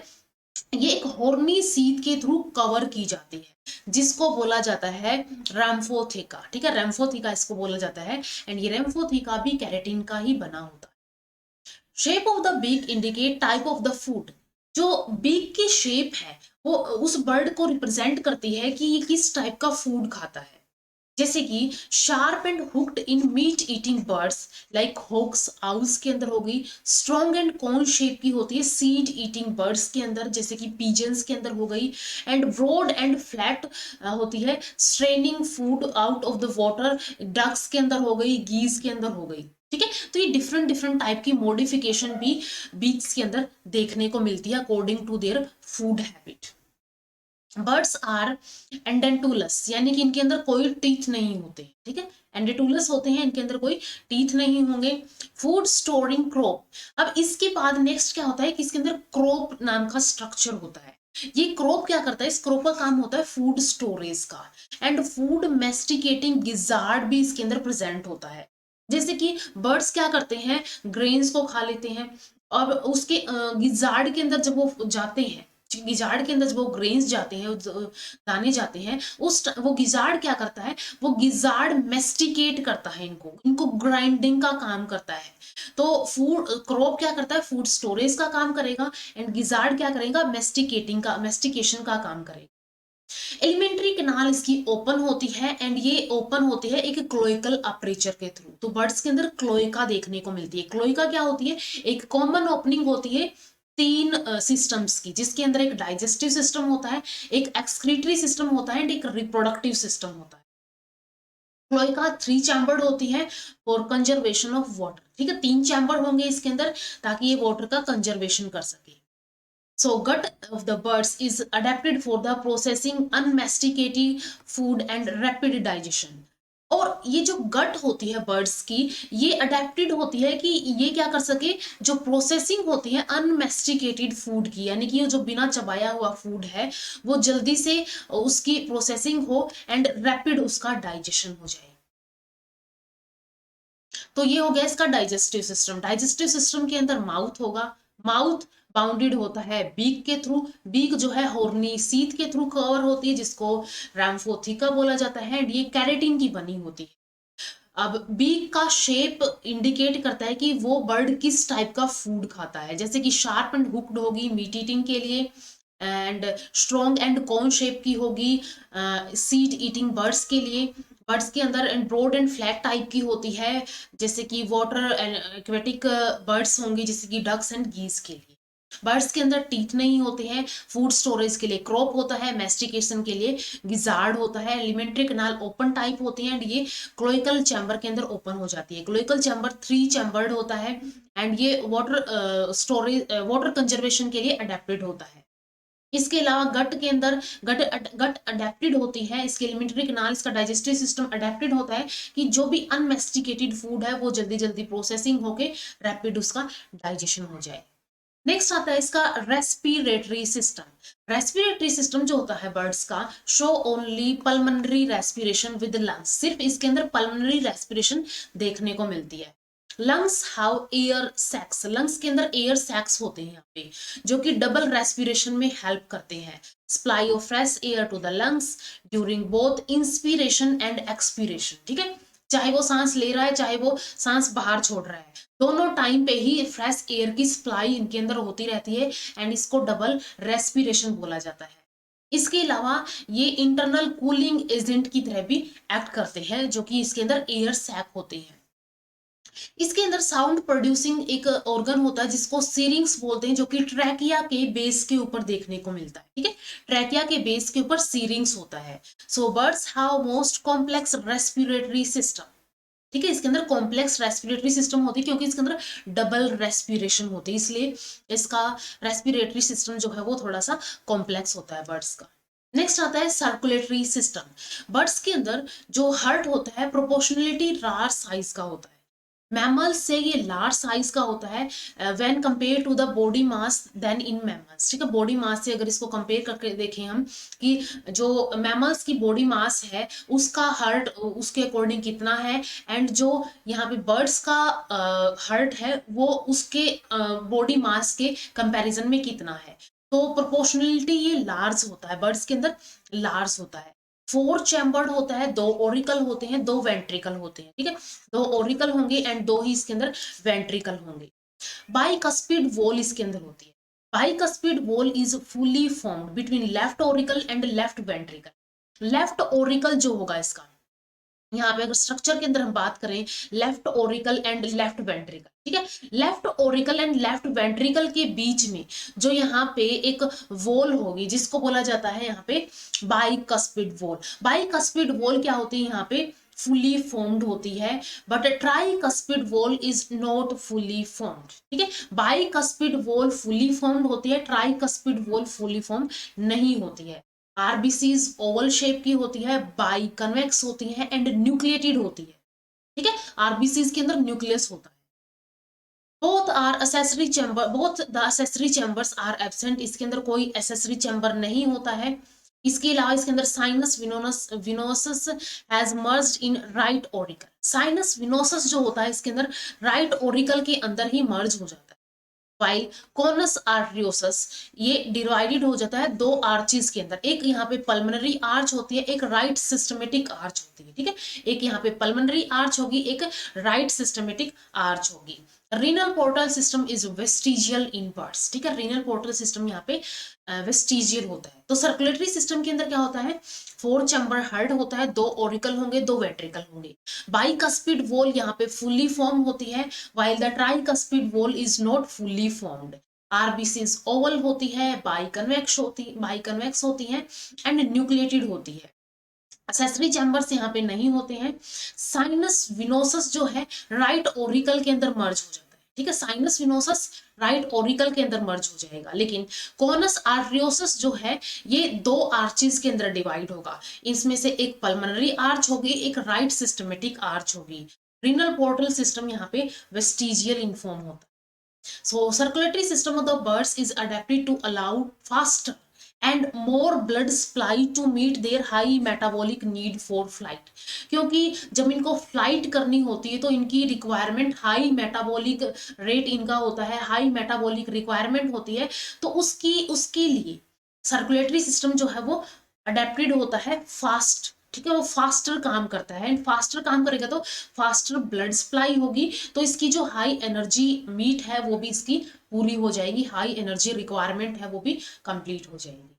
ये एक हॉर्नी सीथ के थ्रू कवर की जाती है, जिसको बोला जाता है रैम्फोथिका। ठीक है, रैम्फोथिका इसको बोला जाता है एंड ये रैम्फोथिका भी कैरेटिन का ही बना होता है। Shape of the beak indicate type of the food. जो बीक की शेप है वो उस बर्ड को रिप्रेजेंट करती है कि ये किस टाइप का फूड खाता है। जैसे कि sharp and hooked in meat eating birds like hawks, owls के अंदर हो गई। स्ट्रॉन्ग एंड कोन शेप की होती है सीड ईटिंग बर्ड्स के अंदर, जैसे कि पीजन्स के अंदर हो गई। एंड ब्रॉड एंड फ्लैट होती है straining food out of the water, ducks के अंदर हो गई, गीज के अंदर हो गई। ठीक है, तो ये डिफरेंट डिफरेंट टाइप की मॉडिफिकेशन भी बीक्स के अंदर देखने को मिलती है according to their food habit. Birds are edentulous, यानी कि इनके अंदर कोई टीथ नहीं होते। ठीक है, एंडेटुलस होते हैं, इनके अंदर कोई टीथ नहीं होंगे। Food storing crop. अब इसके बाद नेक्स्ट क्या होता है कि इसके अंदर क्रोप नाम का स्ट्रक्चर होता है। ये क्रोप क्या करता है, इस क्रोप का काम होता है फूड स्टोरेज का। एंड फूड मेस्टिकेटिंग गिजार्ड भी इसके अंदर प्रेजेंट होता है। जैसे कि बर्ड्स क्या करते हैं, ग्रेन्स को खा लेते हैं और उसके गिजार्ड के अंदर जब वो जाते हैं, गिजार्ड के अंदर जब वो ग्रेन्स जाते हैं, दाने जाते हैं, वो गिजार्ड क्या करता है, वो गिजार्ड मेस्टिकेट करता है, इनको इनको ग्राइंडिंग का काम करता है। तो फूड क्रॉप क्या करता है, फूड स्टोरेज का काम करेगा एंड गिजार्ड क्या करेगा, मेस्टिकेटिंग का, मेस्टिकेशन का काम करेगा। एलिमेंट्री कैनाल इसकी ओपन होती है एंड ये ओपन होती है एक क्लोइकल अपर्चर के थ्रू। तो बर्ड्स के अंदर क्लोइका देखने को मिलती है। क्लोइका क्या होती है? एक कॉमन ओपनिंग होती है तीन सिस्टम्स की, जिसके अंदर एक डाइजेस्टिव सिस्टम होता है, एक एक्सक्रीटरी सिस्टम होता है एंड एक रिप्रोडक्टिव सिस्टम होता है। क्लोइका 3 चैम्बर्ड होती है फॉर कंजर्वेशन ऑफ वाटर। ठीक है, 3 चैम्बर होंगे इसके अंदर ताकि ये वाटर का कंजर्वेशन कर सके। So gut of the birds is adapted for the processing unmasticated food and rapid digestion। और ये जो गट होती है बर्ड्स की, ये अडेप्टेड होती है कि ये क्या कर सके, जो प्रोसेसिंग होती है अनमेस्टिकेटेड फूड की, यानी कि जो बिना चबाया हुआ फूड है वो जल्दी से उसकी प्रोसेसिंग हो एंड रैपिड उसका डाइजेशन हो जाए। तो ये हो गया इसका डाइजेस्टिव सिस्टम। डाइजेस्टिव सिस्टम के अंदर माउथ होगा, माउथ बाउंडेड होता है बीक के थ्रू। बीक जो है हॉर्नी सीथ के थ्रू कवर होती है, जिसको रैम्फोथिका बोला जाता है। ये कैरेटिन की बनी होती है। अब बीक का शेप इंडिकेट करता है कि वो बर्ड किस टाइप का फूड खाता है, जैसे कि शार्प एंड हुक्ड होगी मीट ईटिंग के लिए, and strong and cone shape की होगी सीड ईटिंग बर्ड्स के लिए। बर्ड्स के अंदर ब्रॉड एंड फ्लैट टाइप की होती है, जैसे कि वाटर एक्वेटिक बर्ड्स होंगी, जैसे कि डक्स एंड गीज के लिए। बर्ड्स के अंदर टीथ नहीं होते हैं। फूड स्टोरेज के लिए क्रॉप होता है, मेस्टिकेशन के लिए गिजार्ड होता है। एलिमेंट्री कैनाल ओपन टाइप होती है एंड ये क्लोइकल चैम्बर के अंदर ओपन हो जाती है। क्लोइकल चैम्बर 3 चैम्बर्ड होता है एंड ये वाटर स्टोरेज वाटर कंजर्वेशन के लिए अडेप्टेड होता है। इसके अलावा गट के अंदर गट अडेप्टेड होती है, इसके एलिमेंट्री कैनाल, इसका डाइजेस्टिव सिस्टम अडेप्टेड होता है कि जो भी अनमेस्टिकेटेड फूड है वो जल्दी जल्दी प्रोसेसिंग होके रैपिड उसका डाइजेशन हो जाए। नेक्स्ट आता है इसका रेस्पिरेटरी सिस्टम। रेस्पिरेटरी सिस्टम जो होता है बर्ड्स का, show only pulmonary respiration with lungs. सिर्फ इसके अंदर पल्मोनरी रेस्पिरेशन देखने को मिलती है। Lungs have air sacs. Lungs के अंदर एयर सैक्स होते हैं यहाँ पे, जो कि डबल रेस्पिरेशन में हेल्प करते हैं। Supply of fresh air to the lungs during both inspiration and expiration. ठीक है, चाहे वो सांस ले रहा है चाहे वो सांस बाहर छोड़ रहा है, दोनों टाइम पे ही फ्रेश एयर की सप्लाई इनके अंदर होती रहती है एंड इसको डबल रेस्पिरेशन बोला जाता है। इसके अलावा ये इंटरनल कूलिंग एजेंट की तरह भी एक्ट करते हैं, जो कि इसके अंदर एयर सैक होते हैं। इसके अंदर साउंड प्रोड्यूसिंग एक ऑर्गन होता है जिसको सीरिंग्स बोलते हैं, जो कि ट्रैकिया के बेस के ऊपर देखने को मिलता है। ठीक है, ट्रैकिया के बेस के ऊपर सीरिंग्स होता है। So birds have most complex respiratory system. ठीक है, इसके अंदर कॉम्प्लेक्स रेस्पिरेटरी सिस्टम होती है क्योंकि इसके अंदर डबल रेस्पिरेशन होती है, इसलिए इसका रेस्पिरेटरी सिस्टम जो है वो थोड़ा सा कॉम्प्लेक्स होता है बर्ड्स का। नेक्स्ट आता है सर्कुलेटरी सिस्टम। बर्ड्स के अंदर जो हार्ट होता है प्रोपोर्शनलिटी लार्ज साइज का होता है। मैमल्स से ये लार्ज साइज का होता है when compare to the body mass than in mammals. ठीक है, बॉडी मास से अगर इसको कंपेयर करके देखें हम कि जो मैमल्स की बॉडी मास है उसका हार्ट उसके अकॉर्डिंग कितना है, एंड जो यहाँ पे बर्ड्स का हार्ट है वो उसके बॉडी मास के कंपैरिजन में कितना है। तो प्रोपोर्शनलिटी ये लार्ज होता है, बर्ड्स के अंदर लार्ज होता है। 4 चैम्बर्ड होता है, 2 ओरिकल होते हैं, 2 वेंट्रिकल होते हैं। ठीक है, 2 ओरिकल होंगे एंड 2 ही इसके अंदर वेंट्रिकल होंगे। बाइकस्पिड वॉल इसके अंदर होती है। Bicuspid valve is fully formed between left Oracle and left ventricle. Left Oracle जो होगा इसका, यहाँ पे अगर स्ट्रक्चर के अंदर हम बात करें left Oracle and left ventricle, ठीक है, left Oracle and left ventricle के बीच में जो यहाँ पे एक वॉल होगी जिसको बोला जाता है यहाँ पे बाइकस्पिड वॉल। बाइकस्पिड वॉल क्या होती है यहाँ पे फुली फॉर्म्ड होती है, but tricuspid wall is not fully formed. ठीक है, बाइकस्पिड वॉल फुली फॉर्म्ड होती है, ट्राइकस्पिड वॉल फुली फॉर्म नहीं होती है। आरबीसीज ओवल शेप की होती है, बाई कन्वेक्स होती है एंड न्यूक्लिएटेड होती है। ठीक है, आरबीसीज के अंदर न्यूक्लियस होता है। Both are accessory chamber, both the accessory chambers are absent. इसके अंदर कोई एसेसरी चैम्बर नहीं होता है। इसके अलावा इसके अंदर sinus venosus has merged in right Oracle. Sinus venosus जो होता है इसके अंदर राइट ओरिकल के अंदर ही मर्ज हो जाता है। वाइल कॉनस आर्टरियोसस ये डिवाइडेड हो जाता है 2 आर्चेस के अंदर। एक यहाँ पे पल्मोनरी आर्च होती है, एक राइट सिस्टमेटिक आर्च होती है। ठीक है, एक यहाँ पे पल्मोनरी आर्च होगी, एक राइट सिस्टमेटिक आर्च होगी। Renal portal system is vestigial in parts, ठीक है। रीनल पोर्टल सिस्टम यहाँ पे वेस्टिजियल होता है। तो सर्कुलेटरी सिस्टम के अंदर क्या होता है, 4 चैम्बर हेड होता है, 2 ऑरिकल होंगे, 2 वेंट्रिकल होंगे। बाइकस्पिड वॉल यहाँ पे फुल्ली फॉर्म होती है, while the tricuspid wall is not fully formed. RBCs Oval होती है, बाइकन्वेक्स होती है एंड न्यूक्लिएटेड होती है। एक्सेसरी चैम्बर्स यहाँ पे नहीं होते हैं। साइनस विनोसस जो है राइट ओरिकल के अंदर मर्ज हो जाता है, ठीक है। साइनस विनोसस राइट ओरिकल के अंदर मर्ज हो जाएगा, लेकिन कॉनस आर्टरियोसस जो है ये 2 आर्चेस के अंदर डिवाइड होगा। इसमें से एक पल्मोनरी आर्च होगी, एक राइट सिस्टमेटिक आर्च होगी। रीनल पोर्टल सिस्टम यहाँ पे वेस्टिजियल इनफॉर्म होता है। So circulatory system of the birds is adapted to allow faster and more blood supply to meet their high metabolic need for flight। क्योंकि जब इनको फ्लाइट करनी होती है तो इनकी रिक्वायरमेंट हाई मेटाबॉलिक रेट इनका होता है, हाई मेटाबॉलिक रिक्वायरमेंट होती है। तो उसके लिए सर्कुलेटरी सिस्टम जो है वो अडेप्टेड होता है फास्ट, ठीक है। वो फास्टर काम करता है, एंड फास्टर काम करेगा तो फास्टर ब्लड सप्लाई होगी, तो इसकी जो हाई एनर्जी मीट है वो भी इसकी पूरी हो जाएगी, हाई एनर्जी रिक्वायरमेंट है वो भी कंप्लीट हो जाएगी।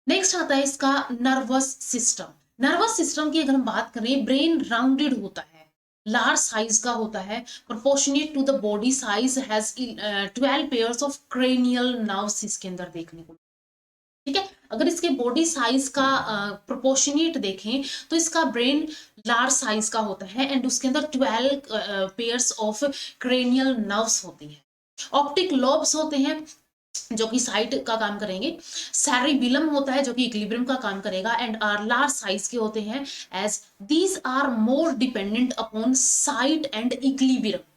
नेक्स्ट आता है इसका नर्वस सिस्टम। नर्वस सिस्टम की अगर हम बात करें, ब्रेन राउंडेड होता है, लार्ज साइज का होता है, proportionate to the body size, has 12 pairs of cranial nerves इसके अंदर देखने को, ठीक है। अगर इसके बॉडी साइज का प्रोपोर्शनेट देखें तो इसका ब्रेन लार्ज साइज का होता है एंड उसके अंदर 12 पेयर्स ऑफ क्रेनियल नर्व्स होती हैं। ऑप्टिक लोब्स होते हैं जो कि साइट का काम करेंगे। सेरिबिलम होता है जो कि इक्विलिब्रियम का काम करेगा, एंड आर लार्ज साइज के होते हैं, as these are more dependent upon sight and equilibrium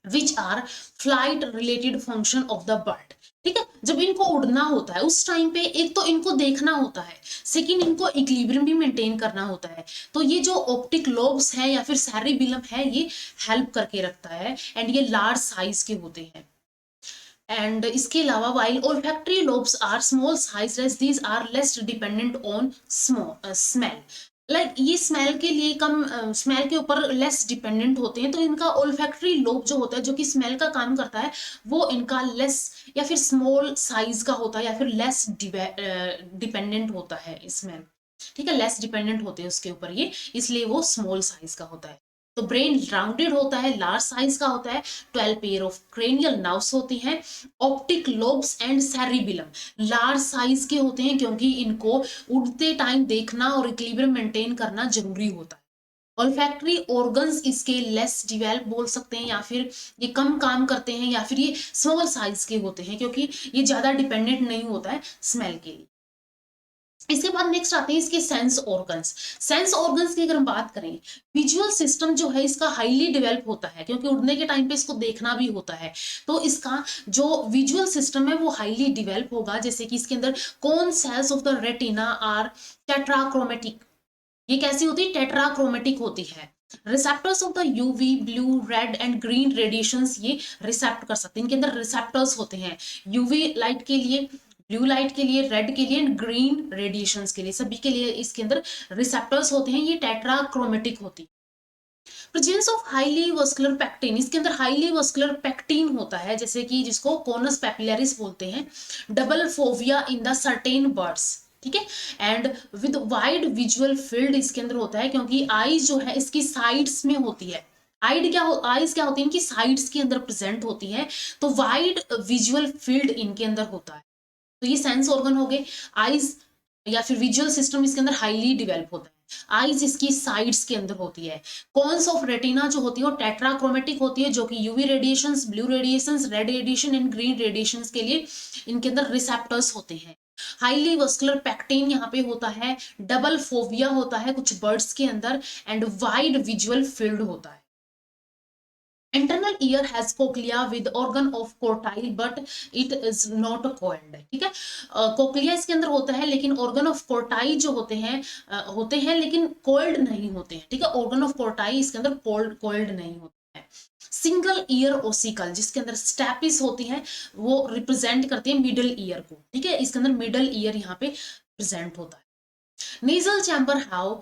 which are flight related function of the bird, ठीक है। जब इनको उड़ना होता है उस टाइम पे एक तो इनको देखना होता है, सेकंड इनको इक्विलिब्रियम भी मेंटेन करना होता है। तो ये जो ऑप्टिक लोब्स है या फिर सेरिबिलम है ये हेल्प करके रखता है, एंड ये लार्ज साइज के होते हैं। एंड इसके अलावा while olfactory lobes are small size, as these are less dependent on smell. Like ये स्मेल के लिए कम, स्मेल के ऊपर लेस डिपेंडेंट होते हैं, तो इनका ओल्फैक्टरी लोब जो होता है जो कि स्मेल का काम करता है वो इनका लेस या फिर स्मॉल साइज का होता है, या फिर लेस डिपेंडेंट होता है स्मेल, ठीक है। लेस डिपेंडेंट होते हैं उसके ऊपर ये, इसलिए वो स्मॉल साइज का होता है। तो ब्रेन राउंडेड होता है, लार्ज साइज का होता है, 12 पेयर ऑफ क्रेनियल नर्व्स होती हैं। Optic lobes and cerebellum large size के होते हैं क्योंकि इनको उड़ते टाइम देखना और इक्विलिब्रियम मेंटेन करना जरूरी होता है। ऑल्फैक्टरी ऑर्गन्स इसके लेस डिवेल्प बोल सकते हैं, या फिर ये कम काम करते हैं, या फिर ये स्मॉल साइज के होते हैं क्योंकि ये ज्यादा डिपेंडेंट नहीं होता है स्मेल के लिए। इसके बाद नेक्स्ट आते हैं इसके सेंस ऑर्गन्स। सेंस ऑर्गन्स की अगर हम बात करें, विजुअल सिस्टम जो है इसका हाईली डेवलप होता है क्योंकि उड़ने के टाइम पे इसको देखना भी होता है, तो इसका जो विजुअल सिस्टम है वो हाईली डेवलप होगा। जैसे कि इसके अंदर कौन cells of the retina are tetrachromatic. ये कैसी होती है, टेट्राक्रोमेटिक होती है। Receptors of the UV blue red and green radiations ये रिसेप्ट कर सकते हैं, इनके अंदर रिसेप्टर्स होते हैं यूवी लाइट के लिए, ब्लू लाइट के लिए, रेड के लिए एंड ग्रीन रेडिएशंस के लिए, सभी के लिए इसके अंदर रिसेप्टर्स होते हैं। ये टेट्राक्रोमेटिक होती है। Presence of highly vascular pectin, इसके अंदर हाईली वस्कुलर पैक्टिन होता है जैसे कि जिसको कोनस पैपिलरिस बोलते हैं। Double fovea in the certain birds, ठीक है। And with wide visual field इसके अंदर होता है क्योंकि आईज जो है इसकी साइड्स में होती है। आइज क्या होती है, इनकी साइड्स के अंदर प्रेजेंट होती है, तो वाइड विजुअल फील्ड इनके अंदर होता है। तो ये सेंस ऑर्गन हो गए। आईज या फिर विजुअल सिस्टम इसके अंदर हाईली डेवलप होता है। आईज इसकी साइड्स के अंदर होती है। कॉन्स ऑफ रेटिना जो होती है वो टेट्राक्रोमेटिक होती है जो कि UV radiations, blue radiations, red radiation and green radiations के लिए इनके अंदर रिसेप्टर्स होते हैं। हाईली वस्कुलर पैक्टिन यहाँ पे होता है। डबल फोविया होता है कुछ बर्ड्स के अंदर, एंड वाइड विजुअल फील्ड होता है। Internal ear has cochlea with organ of Corti but it is not coiled, ठीक है। कोक्लिया इसके अंदर होता है लेकिन ऑर्गन ऑफ कोर्टाई जो होते हैं लेकिन कोल्ड नहीं होते हैं, ठीक है। ऑर्गन ऑफ कोर्टाई इसके अंदर कोल्ड नहीं होते हैं। सिंगल ईयर ओसिकल जिसके अंदर स्टैपिस होती है वो रिप्रेजेंट करती है मिडल ईयर को, ठीक है। इसके अंदर मिडल ईयर यहाँ पे प्रेजेंट होता है। नेजल चैम्बर हैव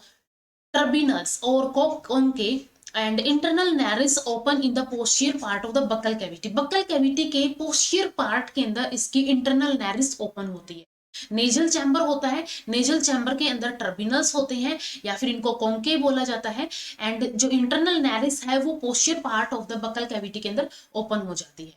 टर्बिनल्स और concave and internal नैरिस open in the posterior part of the buccal cavity. Buckle cavity के पोस्टीरियर पार्ट के अंदर इसकी इंटरनल नैरिस ओपन होती है। नेजल चैम्बर होता है, नेजल चैम्बर के अंदर टर्मिनल्स होते हैं या फिर इनको कॉन्केव बोला जाता है। एंड जो इंटरनल नैरिस है वो posterior part of the buccal cavity के अंदर ओपन हो जाती है।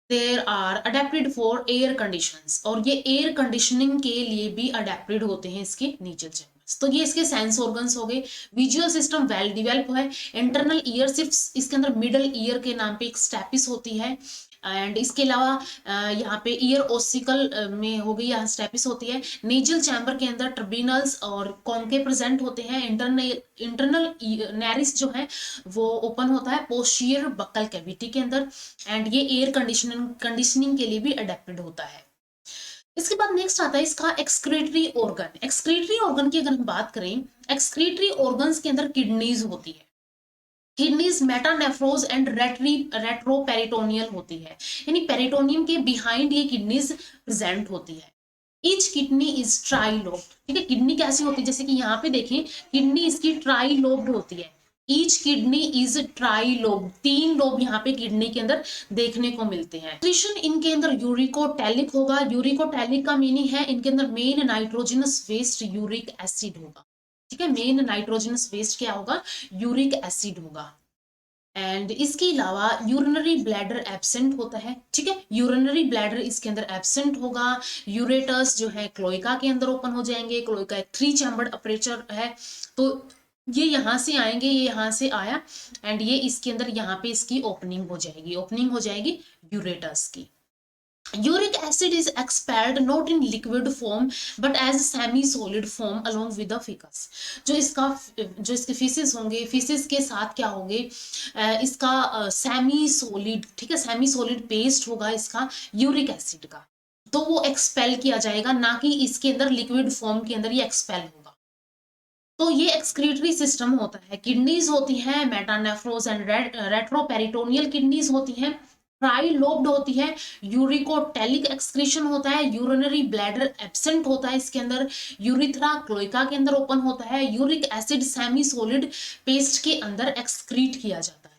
There are adapted for air conditions, और ये एयर कंडीशनिंग के लिए भी अडेप्टेड होते हैं इसके नेजल चैम्बर्स। तो ये इसके सेंस ऑर्गन्स हो गए। विजुअल सिस्टम वेल डिवेलप है। इंटरनल ईयर सिर्फ इसके अंदर मिडल ईयर के नाम पे एक स्टेपिस होती है। एंड इसके अलावा यहाँ पे ईयर ओसिकल में हो गई, यहाँ स्टेपिस होती है। नेजल चैम्बर के अंदर टर्बिनल्स और कॉन्के प्रेजेंट होते हैं। इंटरनल नैरिस जो है वो ओपन होता है पोस्टीरियर बक्कल कैविटी के अंदर। एंड ये एयर कंडीशनिंग के लिए भी अडेप्टेड होता है। इसके बाद नेक्स्ट आता है इसका एक्सक्रीटरी ऑर्गन। एक्सक्रीटरी ऑर्गन की अगर हम बात करें, एक्सक्रीटरी ऑर्गन्स के अंदर किडनीज होती है। किडनीज मेटानेफ्रोज एंड रेट्रोपेरिटोनियल होती है, यानी पेरिटोनियम के बिहाइंड ये किडनीज प्रेजेंट होती है। Each kidney is trilobed. ठीक है, किडनी कैसी होती है, जैसे कि यहाँ पे देखें किडनी इसकी ट्राइलोब्ड होती है। ईच किडनी इज ट्राइलोब, 3 लोब यहाँ पे किडनी के अंदर देखने को मिलते हैं। न्यूट्रिशन इनके अंदर यूरिकोटैलिक होगा। यूरिकोटैलिक का मीनिंग है इनके अंदर main nitrogenous waste uric acid होगा। ठीक है, मेन नाइट्रोजनस वेस्ट क्या होगा, यूरिक एसिड होगा। एंड इसके अलावा यूरिनरी ब्लैडर एब्सेंट होता है। ठीक है, यूरिनरी ब्लैडर इसके अंदर एब्सेंट होगा। यूरेटस जो है क्लोइका के अंदर ओपन हो जाएंगे। क्लोइका एक 3 चैम्बर्ड अपरेचर है, तो ये यहाँ से आएंगे, ये यहाँ से आया एंड ये इसके अंदर यहाँ पे इसकी ओपनिंग हो जाएगी, ओपनिंग हो जाएगी यूरेटस की। uric acid is expelled not in liquid form but as semi solid form along with the feces। जो इसके फीसेस होंगे, फीसेस के साथ क्या होंगे, इसका सेमी सॉलिड, ठीक है, सेमी सॉलिड पेस्ट होगा इसका यूरिक एसिड का, तो वो एक्सपेल किया जाएगा, ना कि इसके अंदर लिक्विड फॉर्म के अंदर ये एक्सपेल होगा। तो ये एक्सक्रीटरी सिस्टम होता है। किडनीज होती हैं मेटानेफ्रोज एंड रेट्रोपेरिटोनियल किडनीज होती हैं। ट्राइलोब्ड होती है। यूरिकोटैलिक एक्सक्रीशन होता है। यूरिनरी ब्लैडर एब्सेंट होता है इसके अंदर। यूरिथ्रा क्लोइका के अंदर ओपन होता है। Uric acid semi solid paste के अंदर एक्सक्रीट किया जाता है।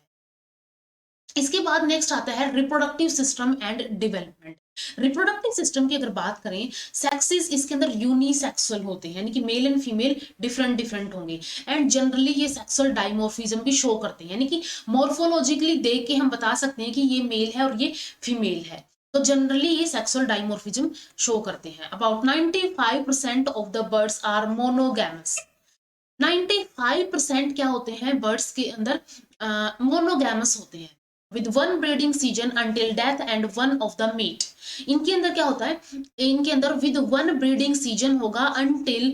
इसके बाद नेक्स्ट आता है reproductive system and development. Reproductive system की अगर बात करें, सेक्सेस इसके अंदर यूनिसेक्सुअल होते हैं, यानी कि male and female different different होंगे। एंड जनरली ये सेक्सुअल डायमॉर्फिज्म भी शो करते हैं, यानी कि मॉर्फोलॉजिकली देख के हम बता सकते हैं कि ये मेल है और ये फीमेल है। तो जनरली ये सेक्सुअल डायमॉर्फिज्म शो करते हैं। About 95% of the birds are monogamous. 95% क्या होते हैं बर्ड्स के अंदर, मोनोगैमस होते हैं, with one breeding season until death and one of the mate। इनके अंदर क्या होता है, इनके अंदर with one breeding season होगा until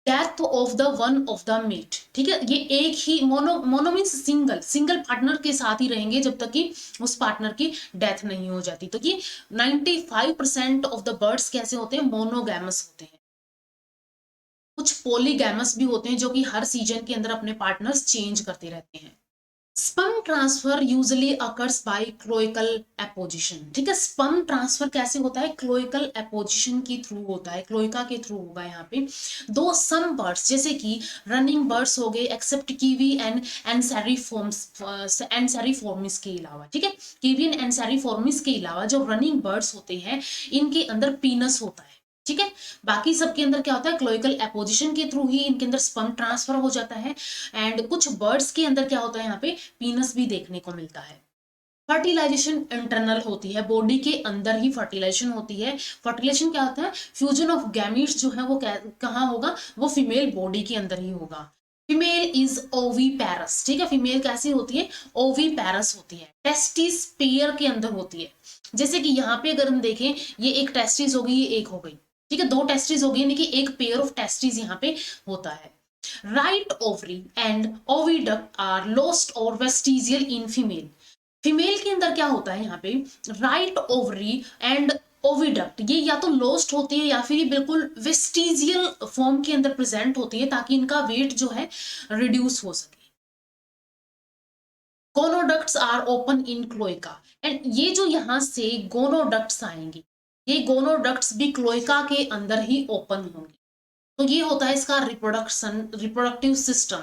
death of the one of the mate। ठीक है, ये एक ही मोनो मीन्स सिंगल पार्टनर के साथ ही रहेंगे जब तक कि उस पार्टनर की डेथ नहीं हो जाती। तो ये 95% ऑफ द बर्ड्स कैसे होते हैं, मोनोगैमस होते हैं। कुछ पॉलीगैमस भी होते हैं जो कि हर सीजन के अंदर अपने पार्टनर्स चेंज करते रहते हैं। Sperm transfer usually occurs by cloacal apposition. ठीक है, स्पर्म ट्रांसफर कैसे होता है, क्लोइकल एपोजिशन के थ्रू होता है, क्लोइका के थ्रू होगा यहाँ पे। दो सम बर्ड्स जैसे कि रनिंग बर्ड्स हो गए एक्सेप्ट कीवी एंड एंसेरिफॉर्मिस के अलावा, ठीक है, कीवी एंड एंसेरिफॉर्मिस के अलावा जो रनिंग बर्ड्स होते हैं इनके अंदर पीनस होता है। ठीक है, बाकी सबके अंदर क्या होता है, क्लोइकल एपोजिशन के थ्रू ही इनके अंदर स्पर्म ट्रांसफर हो जाता है। एंड कुछ बर्ड्स के अंदर क्या होता है, यहाँ पे पीनस भी देखने को मिलता है। फर्टिलाइजेशन इंटरनल होती है, बॉडी के अंदर ही फर्टिलाइजेशन होती है। फर्टिलाइजेशन क्या होता है, फ्यूजन ऑफ गैमीट्स जो है वो कहाँ होगा, वो फीमेल बॉडी के अंदर ही होगा। Female is ओवीपैरस। ठीक है, फीमेल कैसी होती है, ओवीपैरस होती है। टेस्टिस पेयर के अंदर होती है, जैसे कि यहाँ पे अगर हम देखें ये एक टेस्टिस हो गई, ये एक हो गई, ठीक है, 2 टेस्टिस हो गई, यानी कि एक पेयर ऑफ टेस्टिस यहाँ पे होता है। Right ovary and oviduct are lost और वेस्टिजियल इन फीमेल। फीमेल के अंदर क्या होता है यहाँ पे, राइट ओवरी एंड ओविडक्ट ये या तो लोस्ट होती है या फिर ये बिल्कुल वेस्टिजियल फॉर्म के अंदर प्रेजेंट होती है ताकि इनका वेट जो है रिड्यूस हो सके। Gonoducts are open in cloaca. And ये जो यहाँ से गोनोडक्ट्स आएंगी, ये गोनोडक्ट्स भी क्लोइका के अंदर ही ओपन होंगे। तो ये होता है इसका रिप्रोडक्टिव सिस्टम।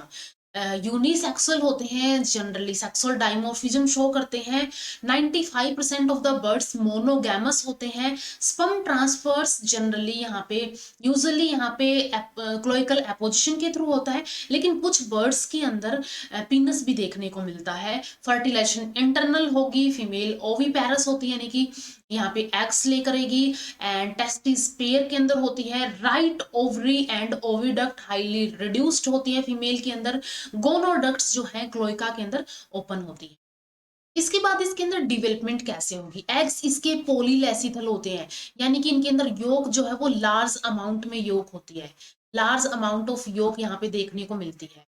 यूनिसेक्सुअल होते हैं, जनरली सेक्सुअल डाइमॉर्फिज्म शो करते हैं। 95% ऑफ द बर्ड्स मोनोगैमस होते हैं। स्पर्म ट्रांसफर्स जनरली यहाँ पे यूजुअली यहाँ पे क्लोइकल एपोजिशन के थ्रू होता है, लेकिन कुछ बर्ड्स के अंदर पीनस भी देखने को मिलता है। फर्टिलाइजेशन इंटरनल होगी, फीमेल ओविपेरस होती है, यानी कि यहाँ पे एग्स ले करेगी, एंड टेस्टिस पेयर के अंदर होती है। Right ovary and oviduct highly reduced होती है फीमेल के अंदर। गोनोडक्ट्स जो है क्लोइका के अंदर ओपन होती है। इसके बाद इसके अंदर डेवलपमेंट कैसे होगी? एग्स इसके पोलीलेसिथल होते हैं, यानी कि इनके अंदर योक जो है वो लार्ज अमाउंट में योक होती है। लार्ज अमाउंट ऑफ योक यहाँ पे देखने को मिलती है।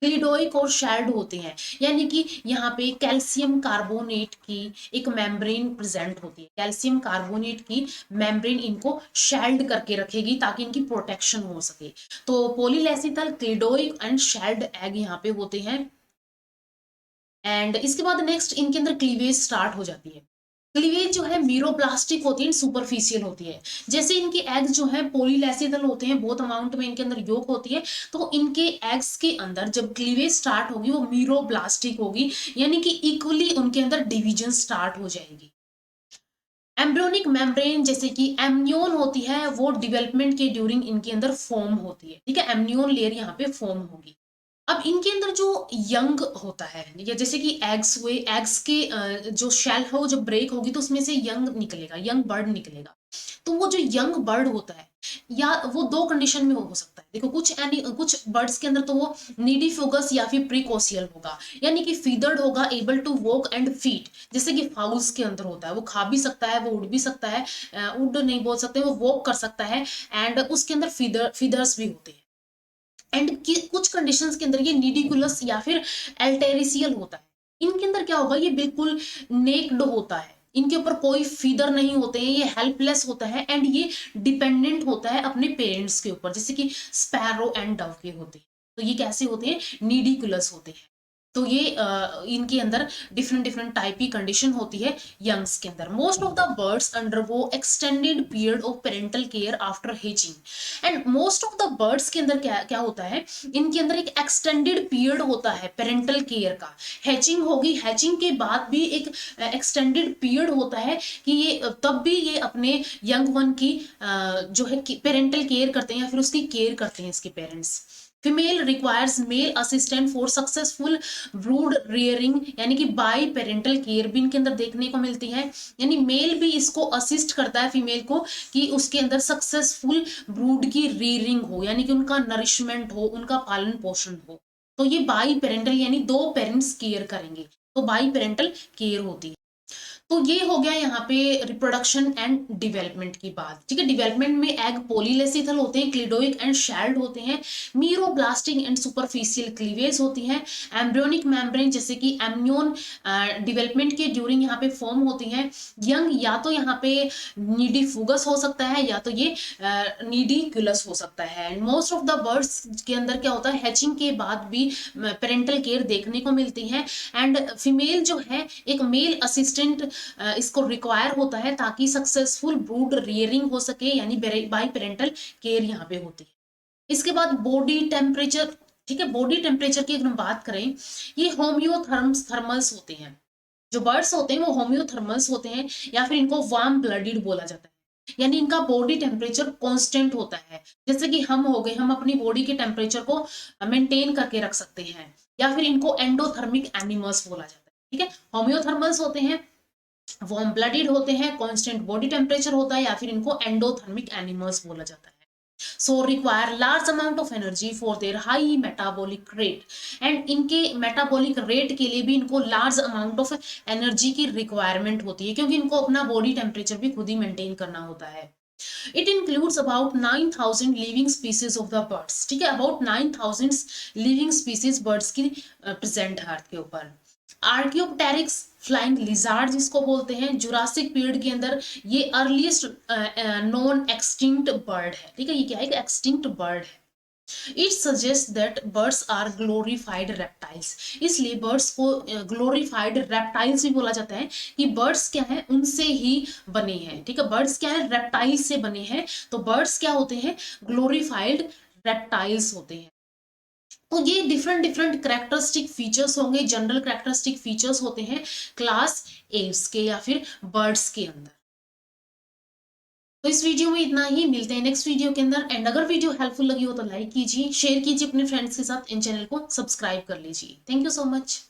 क्लिडोइक और शेल्ड होते हैं, यानी कि यहाँ पे कैल्शियम कार्बोनेट की एक मेम्ब्रेन प्रेजेंट होती है। कैल्शियम कार्बोनेट की मेम्ब्रेन इनको शेल्ड करके रखेगी ताकि इनकी प्रोटेक्शन हो सके। तो पोलीलेसिथल, क्लिडोइक एंड शेल्ड एग यहाँ पे होते हैं। एंड इसके बाद नेक्स्ट इनके अंदर क्लीवेज स्टार्ट हो जाती है। क्लीवेज जो है मीरोप्लास्टिक होती है, सुपरफिशियल होती है। जैसे इनके एग्स जो है पोलीलेसिथल होते हैं, बहुत अमाउंट में इनके अंदर योक होती है, तो इनके एग्स के अंदर जब क्लीवेज स्टार्ट होगी वो मीरोप्लास्टिक होगी, यानी कि इक्वली उनके अंदर डिवीजन स्टार्ट हो जाएगी। एम्ब्रियोनिक मेम्ब्रेन जैसे कि एमनियोन होती है, वो डेवलपमेंट के ड्यूरिंग इनके अंदर फॉर्म होती है। ठीक है, एमनियोन लेयर यहाँ पे फॉर्म होगी। अब इनके अंदर जो यंग होता है, या जैसे कि एग्स हुए, एग्स के जो शेल है वो जब ब्रेक होगी तो उसमें से यंग निकलेगा, यंग बर्ड निकलेगा। तो वो जो यंग बर्ड होता है, या वो दो कंडीशन में हो सकता है। देखो कुछ बर्ड्स के अंदर तो वो नीडीफ्यूगस या फिर प्रीकोसियल होगा, यानी कि फीदर्ड होगा, able to walk and feet. जैसे कि फाउल्स के अंदर होता है, वो खा भी सकता है, वो उड़ भी सकता है, उड़ नहीं बोल सकते, वो वॉक कर सकता है, एंड उसके अंदर फीदर्स भी होते हैं। एंड कुछ कंडीशंस के अंदर ये नीडिकुलस या फिर एल्टेरिसियल होता है। इनके अंदर क्या होगा, ये बिल्कुल नेक्ड होता है, इनके ऊपर कोई फीदर नहीं होते हैं, ये हेल्पलेस होता है, एंड ये डिपेंडेंट होता है अपने पेरेंट्स के ऊपर, जैसे कि स्पैरो एंड डव के होते हैं। तो ये कैसे होते हैं? नीडिकुलस होते हैं। तो ये इनके अंदर डिफरेंट डिफरेंट टाइप की कंडीशन होती है यंग्स के अंदर। Most of the birds undergo extended period of parental care after hatching. And most of the birds के अंदर क्या क्या होता है, इनके अंदर एक एक्सटेंडेड पीरियड होता है पेरेंटल केयर का। हैचिंग होगी, हैचिंग के बाद भी एक एक्सटेंडेड पीरियड होता है कि ये तब भी ये अपने यंग वन की जो है पेरेंटल केयर करते हैं या फिर उसकी केयर करते हैं इसके parents. Female requires male assistant for successful brood rearing, यानी कि बाई पेरेंटल केयर भी इनके अंदर देखने को मिलती है, यानी मेल भी इसको असिस्ट करता है फीमेल को कि उसके अंदर सक्सेसफुल ब्रूड की रियरिंग हो, यानी कि उनका नरिशमेंट हो, उनका पालन पोषण हो। तो ये बाई पेरेंटल यानी दो पेरेंट्स केयर करेंगे, तो बाई पेरेंटल केयर होती है। तो ये हो गया यहाँ पे रिप्रोडक्शन एंड डेवलपमेंट की बात। ठीक है, डेवलपमेंट में एग पोलीलेसिथल होते हैं, क्लिडोइक एंड शेल्ड होते हैं, मीरोब्लास्टिक एंड सुपरफिशियल क्लीवेज होती है। एम्ब्रियोनिक मेम्ब्रेन जैसे कि एमनियोन डेवलपमेंट के ड्यूरिंग यहाँ पे फॉर्म होती है। यंग या तो यहाँ पे नीडीफ्यूगस हो सकता है या तो ये नीडिकुलस हो सकता है। मोस्ट ऑफ द बर्ड्स के अंदर क्या होता है, हैचिंग के बाद भी पेरेंटल केयर देखने को मिलती है, एंड फीमेल जो है एक मेल असिस्टेंट इसको रिक्वायर होता है ताकि सक्सेसफुल ब्रूड रियरिंग हो सके, यानी बाई पेरेंटल केयर यहाँ पे होती है। इसके बाद बॉडी टेम्परेचर। ठीक है, बॉडी टेम्परेचर की अगर हम बात करें, ये होम्योथर्मल्स होते हैं। जो बर्ड्स होते हैं वो होम्योथर्मल्स होते हैं, या फिर इनको वार्म ब्लडेड बोला जाता है, यानी इनका बॉडी टेम्परेचर कांस्टेंट होता है। जैसे कि हम हो गए, हम अपनी बॉडी के टेम्परेचर को मेंटेन करके रख सकते हैं, या फिर इनको एंडोथर्मिक एनिमल्स बोला जाता है। ठीक है, होम्योथर्मल्स होते हैं, वार्म ब्लडेड होते हैं, कांस्टेंट बॉडी टेम्परेचर होता है, या फिर इनको एंडोथर्मिक एनिमल्स बोला जाता है। So require large amount of energy for their high metabolic rate, and इनके मेटाबॉलिक रेट के लिए भी इनको लार्ज अमाउंट ऑफ एनर्जी की रिक्वायरमेंट होती है, क्योंकि इनको अपना बॉडी टेम्परेचर भी खुद ही मेंटेन करना होता है। It includes about 9,000 living species of the birds। ठीक है, about 9,000 living species birds की प्रेजेंट है अर्थ के ऊपर। आर्कियोप्टेरिक्स फ्लाइंग लिजार्ड जिसको बोलते हैं, जुरासिक पीरियड के अंदर ये अर्लीस्ट नॉन एक्सटिंक्ट बर्ड है। ठीक है, ये क्या है, एक एक्सटिंक्ट बर्ड है। It suggest that birds are glorified reptiles, इसलिए बर्ड्स को ग्लोरीफाइड रेप्टाइल्स भी बोला जाता है कि बर्ड्स क्या है, उनसे ही बने हैं। ठीक है, बर्ड्स क्या है, रेप्टाइल्स से बने हैं, तो बर्ड्स क्या होते हैं, ग्लोरीफाइड रेप्टाइल्स होते हैं। तो ये डिफरेंट डिफरेंट करेक्टरिस्टिक फीचर्स होंगे, जनरल करेक्टरिस्टिक फीचर्स होते हैं क्लास एव्स के या फिर बर्ड्स के अंदर। तो इस वीडियो में इतना ही, मिलते हैं नेक्स्ट वीडियो के अंदर। एंड अगर वीडियो हेल्पफुल लगी हो तो लाइक कीजिए, शेयर कीजिए अपने फ्रेंड्स के साथ, इन चैनल को सब्सक्राइब कर लीजिए। Thank you so much.